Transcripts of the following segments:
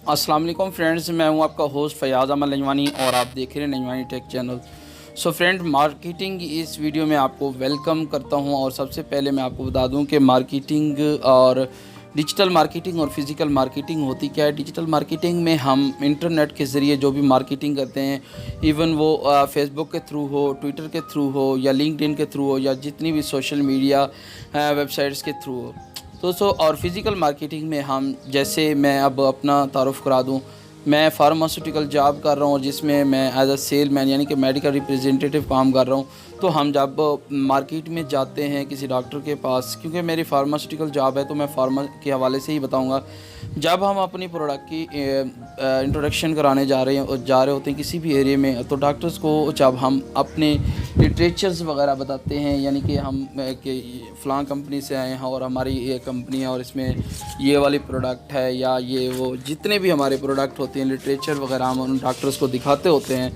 अस्सलाम वालेकुम फ्रेंड्स, मैं हूं आपका होस्ट फ़याज़ अहमद नजवानी और आप देख रहे हैं नजवानी tech channel. So friend, marketing इस वीडियो में आपको वेलकम करता हूं। और सबसे पहले मैं आपको बता दूं कि मार्केटिंग और डिजिटल मार्केटिंग और फिज़िकल मार्केटिंग होती क्या है। डिजिटल मार्केटिंग में हम इंटरनेट के ज़रिए जो भी मार्केटिंग करते हैं, इवन वो फेसबुक के थ्रू हो, ट्विटर के थ्रू हो या लिंक्डइन के थ्रू हो या जितनी भी सोशल मीडिया वेबसाइट्स के थ्रू हो। दोस्तों, और फिज़िकल मार्केटिंग में हम, जैसे मैं अब अपना तारुफ़ करा दूं, मैं फार्मास्यूटिकल जॉब कर रहा हूँ जिसमें मैं एज अ सेलमैन यानी कि मेडिकल रिप्रेजेंटेटिव काम कर रहा हूँ। तो हम जब मार्केट में जाते हैं किसी डॉक्टर के पास, क्योंकि मेरी फार्मास्यूटिकल जॉब है तो मैं फार्मा के हवाले से ही बताऊँगा। जब हम अपनी प्रोडक्ट की इंट्रोडक्शन कराने जा रहे होते हैं किसी भी एरिया में, तो डॉक्टर्स को जब हम अपने लिटरेचर्स वगैरह बताते हैं, यानी कि हम कि फ़लाँ कंपनी से आए हैं और हमारी ये कंपनी है और इसमें ये वाली प्रोडक्ट है या ये वो जितने भी हमारे प्रोडक्ट होते हैं, लिटरेचर वगैरह हम उन डॉक्टर्स को दिखाते होते हैं।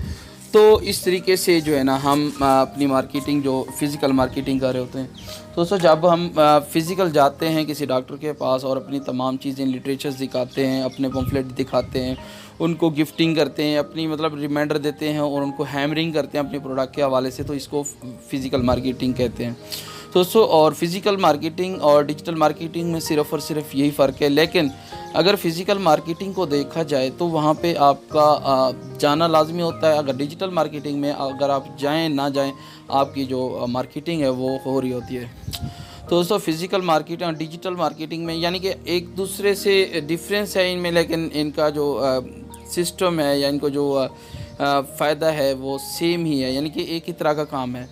तो इस तरीके से जो है ना हम अपनी मार्केटिंग, जो फ़िज़िकल मार्केटिंग कर रहे होते हैं। तो दोस्तों, जब हम फ़िज़िकल जाते हैं किसी डॉक्टर के पास और अपनी तमाम चीज़ें, लिटरेचर्स दिखाते हैं, अपने पम्फलेट दिखाते हैं, उनको गिफ्टिंग करते हैं, अपनी मतलब रिमाइंडर देते हैं और उनको हैमरिंग करते हैं अपने प्रोडक्ट के हवाले से, तो इसको फ़िज़िकल मार्केटिंग कहते हैं। दोस्तों, और फिज़िकल मार्केटिंग और डिजिटल मार्केटिंग में सिर्फ़ और सिर्फ यही फ़र्क है। लेकिन अगर फ़िज़िकल मार्केटिंग को देखा जाए तो वहाँ पे आपका जाना लाज़मी होता है। अगर डिजिटल मार्केटिंग में अगर आप जाएँ ना जाएँ, आपकी जो मार्केटिंग है वो हो रही होती है। तो दोस्तों, फ़िज़िकल मार्केटिंग और डिजिटल मार्केटिंग में यानी कि एक दूसरे से डिफरेंस है इनमें, लेकिन इनका जो सिस्टम है या इनको जो फ़ायदा है वो सेम ही है, यानी कि एक ही तरह का काम है।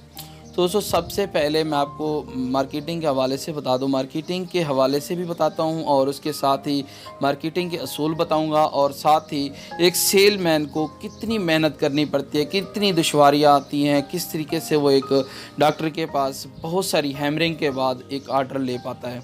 तो दोस्तों, सबसे पहले मैं आपको मार्केटिंग के हवाले से बता दूं, मार्केटिंग के हवाले से भी बताता हूं और उसके साथ ही मार्केटिंग के असूल बताऊंगा, और साथ ही एक सेलमैन को कितनी मेहनत करनी पड़ती है, कितनी दुश्वारियां आती हैं, किस तरीके से वो एक डॉक्टर के पास बहुत सारी हैमरिंग के बाद एक आर्डर ले पाता है।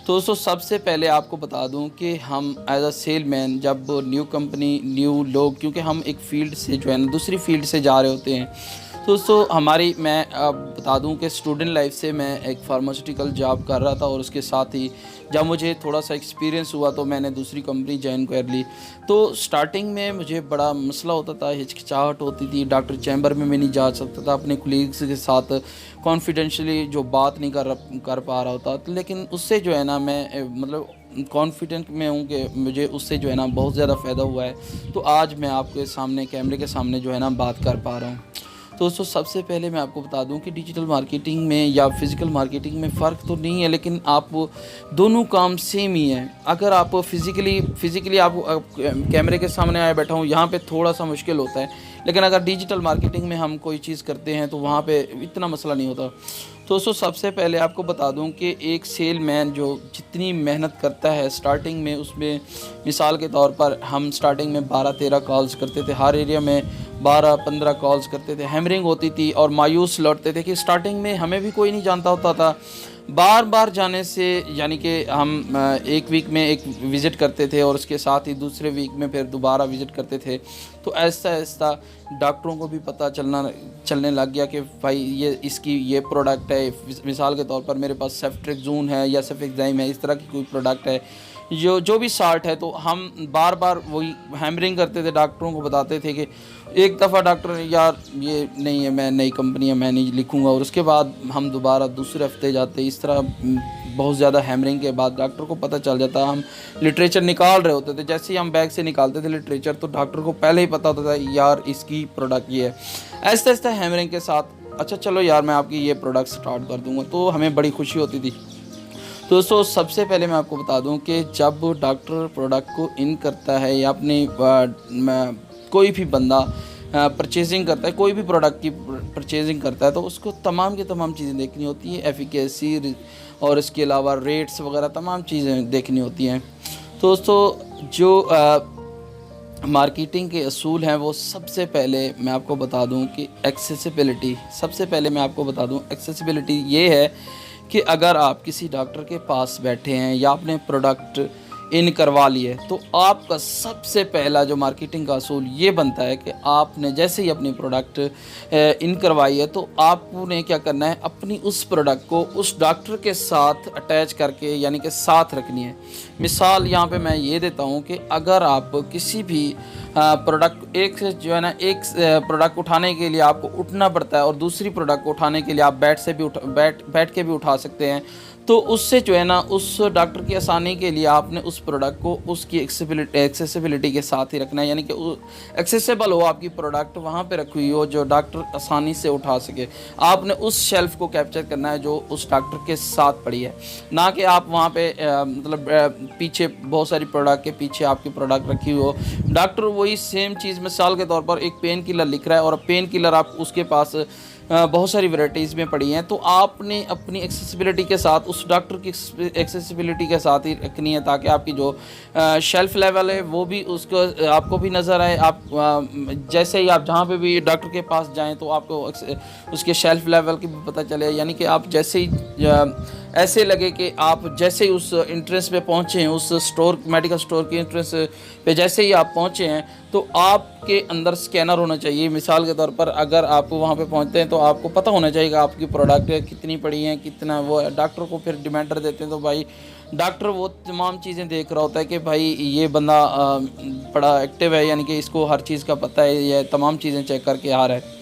तो दोस्तों, सबसे पहले आपको बता दूं कि हम एज अ सेलमैन, जब न्यू कंपनी, न्यू लोग, क्योंकि हम एक फ़ील्ड से जो है ना दूसरी फ़ील्ड से जा रहे होते हैं। तो दोस्तों, मैं अब बता दूं कि स्टूडेंट लाइफ से मैं एक फार्मास्यूटिकल जॉब कर रहा था और उसके साथ ही जब मुझे थोड़ा सा एक्सपीरियंस हुआ तो मैंने दूसरी कंपनी ज्वाइन कर ली। तो स्टार्टिंग में मुझे बड़ा मसला होता था, हिचकिचाहट होती थी, डॉक्टर चैम्बर में मैं नहीं जा सकता था, अपने कोलीग्स के साथ कॉन्फिडेंशली जो बात नहीं कर पा रहा होता। तो लेकिन उससे जो है ना मैं मतलब कॉन्फिडेंट में हूँ कि मुझे उससे जो है ना बहुत ज़्यादा फ़ायदा हुआ है। तो आज मैं आपके सामने, कैमरे के सामने जो है ना बात कर पा रहा हूँ। तो दोस्तों, सबसे पहले मैं आपको बता दूं कि डिजिटल मार्केटिंग में या फिज़िकल मार्केटिंग में फ़र्क तो नहीं है, लेकिन आप दोनों काम सेम ही हैं। अगर आप फ़िज़िकली आप कैमरे के सामने आए बैठा हूँ, यहाँ पे थोड़ा सा मुश्किल होता है, लेकिन अगर डिजिटल मार्केटिंग में हम कोई चीज़ करते हैं तो वहाँ पे इतना मसला नहीं होता। तो दोस्तों, सबसे पहले आपको बता दूं कि एक सेलमैन जो जितनी मेहनत करता है स्टार्टिंग में, उसमें मिसाल के तौर पर हम स्टार्टिंग में 12-13 कॉल्स करते थे, हर एरिया में 12-15 कॉल्स करते थे, हैमरिंग होती थी और मायूस लौटते थे कि स्टार्टिंग में हमें भी कोई नहीं जानता होता था। बार बार जाने से, यानी कि हम एक वीक में एक विज़िट करते थे और उसके साथ ही दूसरे वीक में फिर दोबारा विज़िट करते थे। तो ऐसा ऐसा डॉक्टरों को भी पता चलने लग गया कि भाई ये इसकी ये प्रोडक्ट है। मिसाल के तौर पर मेरे पास सेफ्ट्रेक्सोन है या सेफेक्साइम है, इस तरह की कोई प्रोडक्ट है, जो भी साल्ट है। तो हम बार बार वही हैमरिंग करते थे, डॉक्टरों को बताते थे कि एक दफ़ा डॉक्टर यार ये नहीं है, मैं नई कंपनी है, मैं नहीं लिखूँगा, और उसके बाद हम दोबारा दूसरे हफ्ते जाते। इस तरह बहुत ज़्यादा हैमरिंग के बाद डॉक्टर को पता चल जाता। हम लिटरेचर निकाल रहे होते थे, जैसे ही हम बैग से निकालते थे लिटरेचर, तो डॉक्टर को पहले ही पता होता था यार इसकी प्रोडक्ट ये है। ऐसा ऐसा हैमरिंग के साथ, अच्छा चलो यार मैं आपकी ये प्रोडक्ट स्टार्ट कर दूँगा, तो हमें बड़ी खुशी होती थी। तो दोस्तों, सबसे पहले मैं आपको बता दूं कि जब डॉक्टर प्रोडक्ट को इन करता है या अपनी कोई भी बंदा परचेजिंग करता है, कोई भी प्रोडक्ट की परचेजिंग करता है, तो उसको तमाम की तमाम चीज़ें देखनी होती हैं, एफिकेसी और इसके अलावा रेट्स वगैरह तमाम चीज़ें देखनी होती हैं। तो दोस्तों, जो मार्केटिंग के असूल हैं वो सबसे पहले मैं आपको बता दूं कि एक्सेसिबिलिटी। सबसे पहले मैं आपको बता दूं एक्सेसिबिलिटी ये है कि अगर आप किसी डॉक्टर के पास बैठे हैं या अपने प्रोडक्ट इन करवा लिए, तो आपका सबसे पहला जो मार्केटिंग का असूल ये बनता है कि आपने जैसे ही अपनी प्रोडक्ट इन करवाई है तो आपने क्या करना है, अपनी उस प्रोडक्ट को उस डॉक्टर के साथ अटैच करके यानी कि साथ रखनी है। मिसाल यहाँ पे मैं ये देता हूँ कि अगर आप किसी भी प्रोडक्ट एक जो है ना, एक प्रोडक्ट उठाने के लिए आपको उठना पड़ता है और दूसरी प्रोडक्ट को उठाने के लिए आप बैठ के भी उठा सकते हैं, तो उससे जो है ना उस डॉक्टर की आसानी के लिए आपने उस प्रोडक्ट को उसकी एक्सेसिबिलिटी के साथ ही रखना है, यानी कि एक्सेसिबल हो आपकी प्रोडक्ट, वहाँ पे रखी हुई हो जो डॉक्टर आसानी से उठा सके। आपने उस शेल्फ को कैप्चर करना है जो उस डॉक्टर के साथ पड़ी है, ना कि आप वहाँ पे पीछे बहुत सारी प्रोडक्ट के पीछे आपकी प्रोडक्ट रखी हुई हो। डॉक्टर वही सेम चीज़, मिसाल के तौर पर एक पेन किलर लिख रहा है और पेन किलर आप उसके पास बहुत सारी वैराइटीज़ में पड़ी हैं, तो आपने अपनी एक्सेसिबिलिटी के साथ उस डॉक्टर की एक्सेसिबिलिटी के साथ ही रखनी है, ताकि आपकी जो शेल्फ़ लेवल है वो भी उसको आपको भी नज़र आए। आप जैसे ही आप जहाँ पे भी डॉक्टर के पास जाएं तो आपको उसके शेल्फ़ लेवल की भी पता चले, यानी कि आप जैसे ही ऐसे लगे कि आप जैसे ही उस इंट्रेंस पे पहुँचे हैं, उस स्टोर मेडिकल स्टोर के इंट्रेंस पे जैसे ही आप पहुँचे हैं तो आपके अंदर स्कैनर होना चाहिए। मिसाल के तौर पर अगर आप वहाँ पे पहुँचते हैं तो आपको पता होना चाहिए कि आपकी प्रोडक्ट कितनी पड़ी हैं, कितना वो डॉक्टर को फिर रिमाइंडर देते हैं, तो भाई डॉक्टर वो तमाम चीज़ें देख रहा होता है कि भाई ये बंदा बड़ा एक्टिव है, यानी कि इसको हर चीज़ का पता है, ये तमाम चीज़ें चेक करके आ रहा है।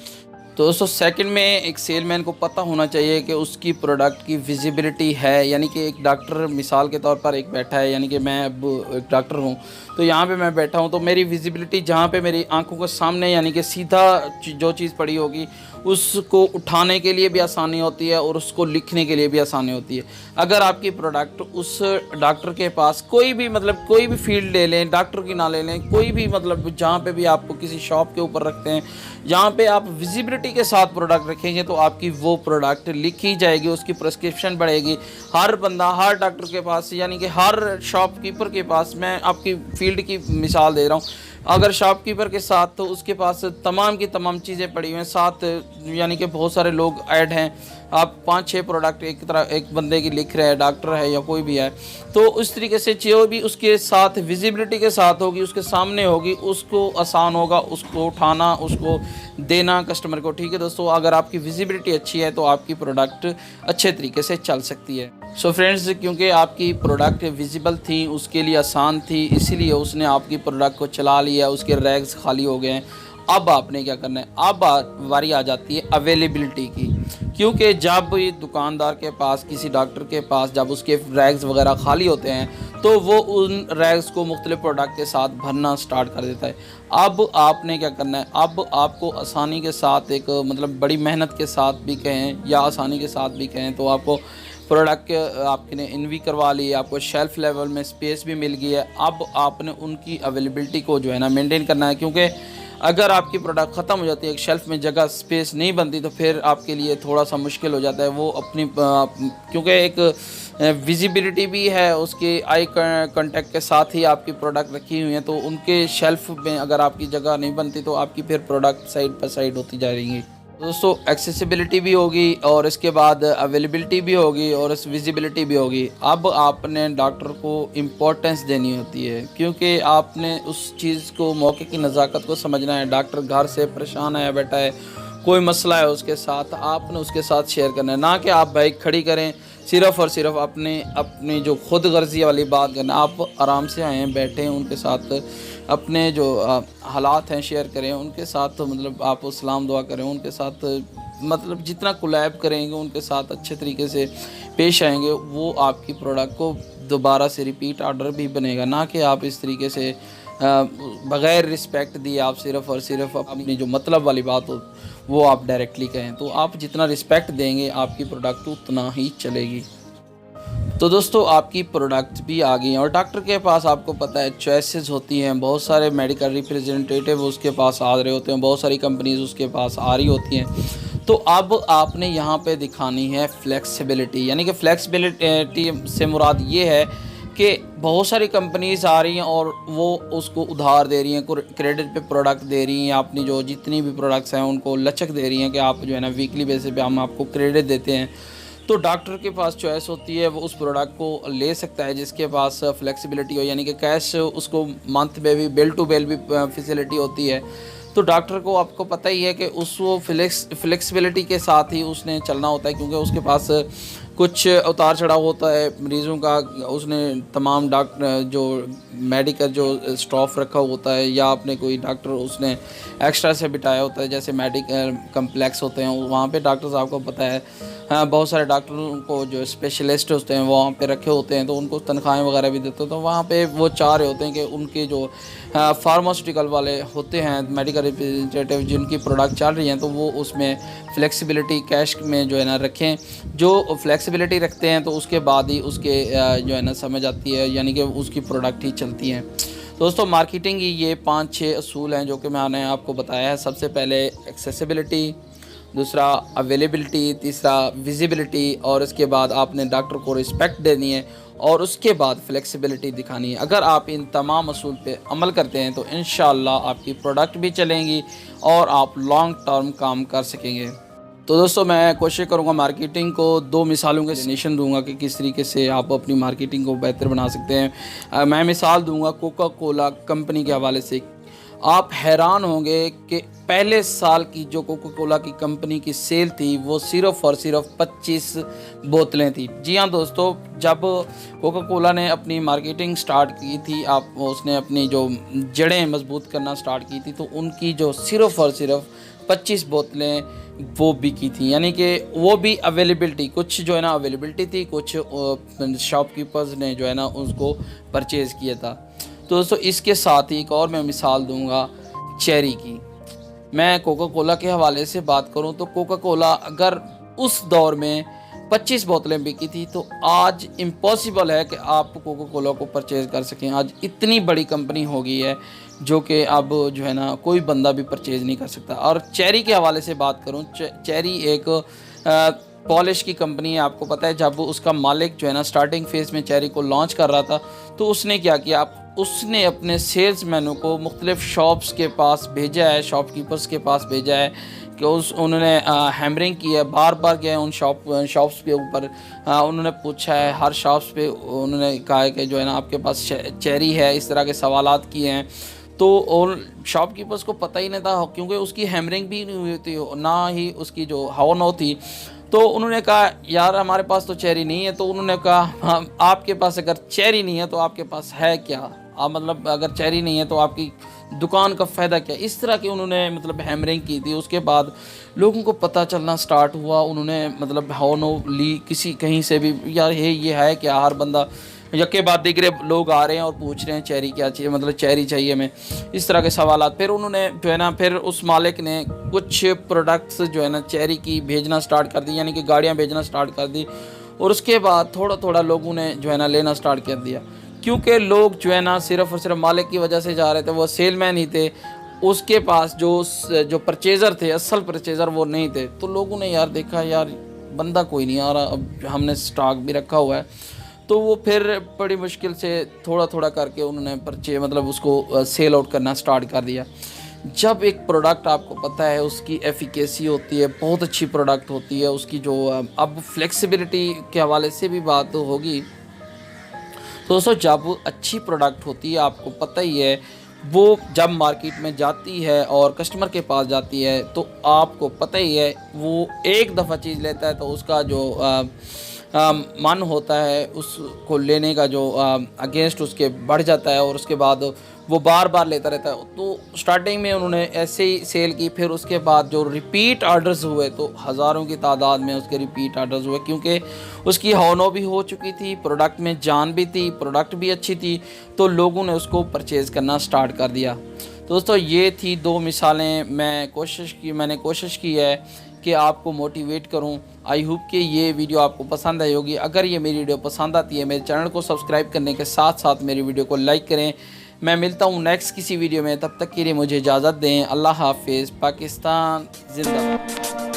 तो दोस्तों सेकंड में एक सेलमैन को पता होना चाहिए कि उसकी प्रोडक्ट की विजिबिलिटी है, यानी कि एक डॉक्टर मिसाल के तौर पर एक बैठा है, यानी कि मैं अब एक डॉक्टर हूँ तो यहाँ पे मैं बैठा हूँ, तो मेरी विजिबिलिटी जहाँ पे मेरी आंखों के सामने यानी कि सीधा जो चीज़ पड़ी होगी उसको उठाने के लिए भी आसानी होती है और उसको लिखने के लिए भी आसानी होती है। अगर आपकी प्रोडक्ट उस डॉक्टर के पास कोई भी फील्ड ले लें, डॉक्टर की ना ले लें, कोई भी जहाँ पे भी आप किसी शॉप के ऊपर रखते हैं, जहाँ पे आप विजिबिलिटी के साथ प्रोडक्ट रखेंगे तो आपकी वो प्रोडक्ट लिखी जाएगी, उसकी प्रिस्क्रिप्शन बढ़ेगी। हर बंदा, हर डॉक्टर के पास, यानी कि हर शॉपकीपर के पास, मैं आपकी फील्ड की मिसाल दे रहा हूँ, अगर शॉपकीपर के साथ तो उसके पास तमाम की तमाम चीज़ें पड़ी हुई हैं, साथ यानी कि बहुत सारे लोग ऐड हैं, आप 5-6 प्रोडक्ट एक बंदे की लिख रहे हैं, डॉक्टर है या कोई भी है, तो उस तरीके से जो भी उसके साथ विजिबिलिटी के साथ होगी, उसके सामने होगी, उसको आसान होगा उसको उठाना, उसको देना कस्टमर को। ठीक है दोस्तों, अगर आपकी विजिबिलिटी अच्छी है तो आपकी प्रोडक्ट अच्छे तरीके से चल सकती है। सो फ्रेंड्स, क्योंकि आपकी प्रोडक्ट विजिबल थी, उसके लिए आसान थी, इसीलिए उसने आपकी प्रोडक्ट को चला लिया, उसके रैक्स खाली हो गए हैं। अब आपने क्या करना है, अब बारी आ जाती है अवेलेबिलिटी की, क्योंकि जब ये दुकानदार के पास, किसी डॉक्टर के पास जब उसके रैक्स वगैरह खाली होते हैं तो वो उन रैक्स को मुख्तलिफ प्रोडक्ट के साथ भरना स्टार्ट कर देता है। अब आपने क्या करना है, अब आपको आसानी के साथ एक बड़ी मेहनत के साथ भी कहें या आसानी के साथ भी कहें, तो आपको प्रोडक्ट आपने इन भी करवा ली, आपको शेल्फ लेवल में स्पेस भी मिल गई है। अब आपने उनकी अवेलेबिलिटी को जो है ना मेंटेन करना है, क्योंकि अगर आपकी प्रोडक्ट ख़त्म हो जाती है, एक शेल्फ़ में जगह स्पेस नहीं बनती, तो फिर आपके लिए थोड़ा सा मुश्किल हो जाता है वो अपनी क्योंकि एक विजिबिलिटी भी है, उसके आई कांटेक्ट के साथ ही आपकी प्रोडक्ट रखी हुई है, तो उनके शेल्फ़ में अगर आपकी जगह नहीं बनती तो आपकी फिर प्रोडक्ट साइड बाय साइड होती जा रही। दोस्तों एक्सेसिबिलिटी भी होगी और इसके बाद अवेलेबिलिटी भी होगी और इस विजिबिलिटी भी होगी। अब आपने डॉक्टर को इम्पोर्टेंस देनी होती है, क्योंकि आपने उस चीज़ को, मौके की नज़ाकत को समझना है। डॉक्टर घर से परेशान है, बैठा है, कोई मसला है उसके साथ, आपने उसके साथ शेयर करना है, ना कि आप बाइक खड़ी करें सिर्फ़ और सिर्फ अपनी जो खुद गर्जी वाली बात करना। आप आराम से आएँ, बैठें, उनके साथ अपने जो हालात हैं शेयर करें, उनके साथ तो आप सलाम दुआ करें, उनके साथ जितना कोलैब करेंगे, उनके साथ अच्छे तरीके से पेश आएंगे, वो आपकी प्रोडक्ट को दोबारा से रिपीट ऑर्डर भी बनेगा। ना कि आप इस तरीके से बग़ैर रिस्पेक्ट दिए आप सिर्फ़ और सिर्फ अपनी जो वाली बात हो वो आप डायरेक्टली कहें। तो आप जितना रिस्पेक्ट देंगे आपकी प्रोडक्ट उतना ही चलेगी। तो दोस्तों आपकी प्रोडक्ट भी आ गई हैं और डॉक्टर के पास आपको पता है चॉइसेस होती हैं, बहुत सारे मेडिकल रिप्रेजेंटेटिव उसके पास आ रहे होते हैं, बहुत सारी कंपनीज उसके पास आ रही होती हैं। तो अब आपने यहाँ पे दिखानी है फ्लेक्सिबिलिटी, यानी कि फ्लेक्सिबिलिटी से मुराद ये है कि बहुत सारी कंपनीज आ रही हैं और वो उसको उधार दे रही हैं, क्रेडिट पे प्रोडक्ट दे रही हैं, अपनी जो जितनी भी प्रोडक्ट्स हैं उनको लचक दे रही हैं कि आप जो है ना वीकली बेसिस पे हम आपको क्रेडिट देते हैं। तो डॉक्टर के पास चॉइस होती है, वो उस प्रोडक्ट को ले सकता है जिसके पास फ्लेक्सिबिलिटी हो, यानी कि कैश उसको मंथ में भी बेल टू बेल भी फैसिलिटी होती है। तो डॉक्टर को आपको पता ही है कि उस वो फ्लेक्सिबिलिटी के साथ ही उसने चलना होता है, क्योंकि उसके पास कुछ उतार चढ़ाव होता है मरीज़ों का। उसने तमाम डॉक्टर जो मेडिकल जो स्टाफ रखा होता है, या अपने कोई डॉक्टर उसने एक्स्ट्रा से बिठाया होता है, जैसे मेडिकल कम्प्लेक्स होते हैं वहाँ पे डॉक्टर साहब को पता है। हाँ, बहुत सारे डॉक्टरों को जो स्पेशलिस्ट होते हैं वो वहाँ पे रखे होते हैं, तो उनको तनख्वाहें वगैरह भी देते हैं। तो वहाँ पे वो चाह रहे होते हैं कि उनके जो फार्मास्यूटिकल वाले होते हैं, मेडिकल रिप्रेजेंटेटिव जिनकी प्रोडक्ट चल रही हैं, तो वो उसमें फ़्लेक्सिबिलिटी कैश में जो है ना रखें। जो फ्लेक्सिबिलिटी रखते हैं तो उसके बाद ही उसके जो है ना समझ आती है, यानी कि उसकी प्रोडक्ट ही चलती हैं। दोस्तों, मार्केटिंग की ये 5-6 असूल हैं जो कि मैंने आपको बताया है। सबसे पहले एक्सेसिबिलिटी, दूसरा अवेलेबिलिटी, तीसरा विजिबिलिटी, और इसके बाद आपने डॉक्टर को रिस्पेक्ट देनी है, और उसके बाद फ्लेक्सिबिलिटी दिखानी है। अगर आप इन तमाम असूल पे अमल करते हैं तो इंशाअल्लाह आपकी प्रोडक्ट भी चलेंगी और आप लॉन्ग टर्म काम कर सकेंगे। तो दोस्तों, मैं कोशिश करूंगा मार्केटिंग को 2 मिसालों के डेफिनेशन दूंगा कि किस तरीके से आप अपनी मार्केटिंग को बेहतर बना सकते हैं। मैं मिसाल दूंगा कोका कोला कंपनी के हवाले से। आप हैरान होंगे कि पहले साल की जो कोका कोला की कंपनी की सेल थी वो सिर्फ़ और सिर्फ 25 बोतलें थी। जी हाँ दोस्तों, जब कोका कोला ने अपनी मार्केटिंग स्टार्ट की थी, उसने अपनी जो जड़ें मजबूत करना स्टार्ट की थी, तो उनकी जो सिर्फ़ और सिर्फ 25 बोतलें वो बिकी थी। यानी कि वो भी अवेलेबिलिटी, कुछ जो है ना अवेलेबिलिटी थी, कुछ शॉपकीपर्स ने जो है ना उसको परचेज़ किया था। तो दोस्तों, इसके साथ ही एक और मैं मिसाल दूंगा चेरी की। मैं कोका कोला के हवाले से बात करूं तो कोका कोला अगर उस दौर में 25 बोतलें बिकी थी, तो आज इम्पॉसिबल है कि आप कोका कोला को परचेज़ कर सकें। आज इतनी बड़ी कंपनी हो गई है जो कि अब जो है ना कोई बंदा भी परचेज़ नहीं कर सकता। और चेरी के हवाले से बात करूं, चेरी एक पॉलिश की कंपनी है। आपको पता है, जब उसका मालिक जो है ना स्टार्टिंग फेज़ में चेरी को लॉन्च कर रहा था, तो उसने क्या किया, उसने अपने सेल्समैनों को मुख्तलिफ़ शॉप्स के पास भेजा है, शॉपकीपर्स के पास भेजा है कि उन्होंने हैमरिंग की है, बार बार गए उन शॉप्स के ऊपर। उन्होंने पूछा है, हर शॉप्स पे उन्होंने कहा है कि जो है ना आपके पास चेरी है, इस तरह के सवालात किए हैं। तो उन शॉपकीपर्स को पता ही नहीं था, क्योंकि उसकी हैमरिंग भी नहीं हुई थी, ना ही उसकी जो हवा थी। तो उन्होंने कहा, यार हमारे पास तो चेरी नहीं है। तो उन्होंने कहा, हाँ, आपके पास अगर चेरी नहीं है तो आपके पास है क्या? आप मतलब अगर चेरी नहीं है तो आपकी दुकान का फ़ायदा क्या? इस तरह की उन्होंने मतलब हैमरिंग की थी। उसके बाद लोगों को पता चलना स्टार्ट हुआ, उन्होंने मतलब हौनो ली किसी कहीं से भी, यार ये है क्या? हर बंदा यके बाद दिगरे लोग आ रहे हैं और पूछ रहे हैं चेरी क्या चाहिए, मतलब चेरी चाहिए हमें, इस तरह के सवालात। फिर उन्होंने जो है ना, फिर उस मालिक ने कुछ प्रोडक्ट्स जो है ना चेरी की भेजना स्टार्ट कर दी, यानी कि गाड़ियाँ भेजना स्टार्ट कर दी। और उसके बाद थोड़ा थोड़ा लोगों ने जो है ना लेना स्टार्ट कर दिया, क्योंकि लोग जो है ना सिर्फ़ और सिर्फ मालिक की वजह से जा रहे थे, वो सेलमैन ही थे। उसके पास जो परचेज़र थे, असल परचेज़र वो नहीं थे। तो लोगों ने यार देखा, यार बंदा कोई नहीं आ रहा, अब हमने स्टॉक भी रखा हुआ है। तो वो फिर बड़ी मुश्किल से थोड़ा थोड़ा करके उन्होंने मतलब उसको सेल आउट करना स्टार्ट कर दिया। जब एक प्रोडक्ट आपको पता है उसकी एफिकेसी होती है, बहुत अच्छी प्रोडक्ट होती है, उसकी जो अब फ्लेक्सिबिलिटी के हवाले से भी बात होगी। तो दोस्तों, जब अच्छी प्रोडक्ट होती है, आपको पता ही है, वो जब मार्केट में जाती है और कस्टमर के पास जाती है, तो आपको पता ही है वो एक दफ़ा चीज़ लेता है तो उसका जो मन होता है उसको लेने का, जो अगेंस्ट उसके बढ़ जाता है, और उसके बाद वो बार बार लेता रहता है। तो स्टार्टिंग में उन्होंने ऐसे ही सेल की, फिर उसके बाद जो रिपीट ऑर्डर्स हुए, तो हज़ारों की तादाद में उसके रिपीट ऑर्डर्स हुए, क्योंकि उसकी हौनो भी हो चुकी थी, प्रोडक्ट में जान भी थी, प्रोडक्ट भी अच्छी थी, तो लोगों ने उसको परचेज़ करना स्टार्ट कर दिया। दोस्तों, ये थी 2 मिसालें। मैंने कोशिश की है कि आपको मोटिवेट करूं। आई होप कि ये वीडियो आपको पसंद आई होगी। अगर ये मेरी वीडियो पसंद आती है, मेरे चैनल को सब्सक्राइब करने के साथ साथ मेरी वीडियो को लाइक करें। मैं मिलता हूं नेक्स्ट किसी वीडियो में, तब तक के लिए मुझे इजाज़त दें। अल्लाह हाफिज़। पाकिस्तान जिंदाबाद।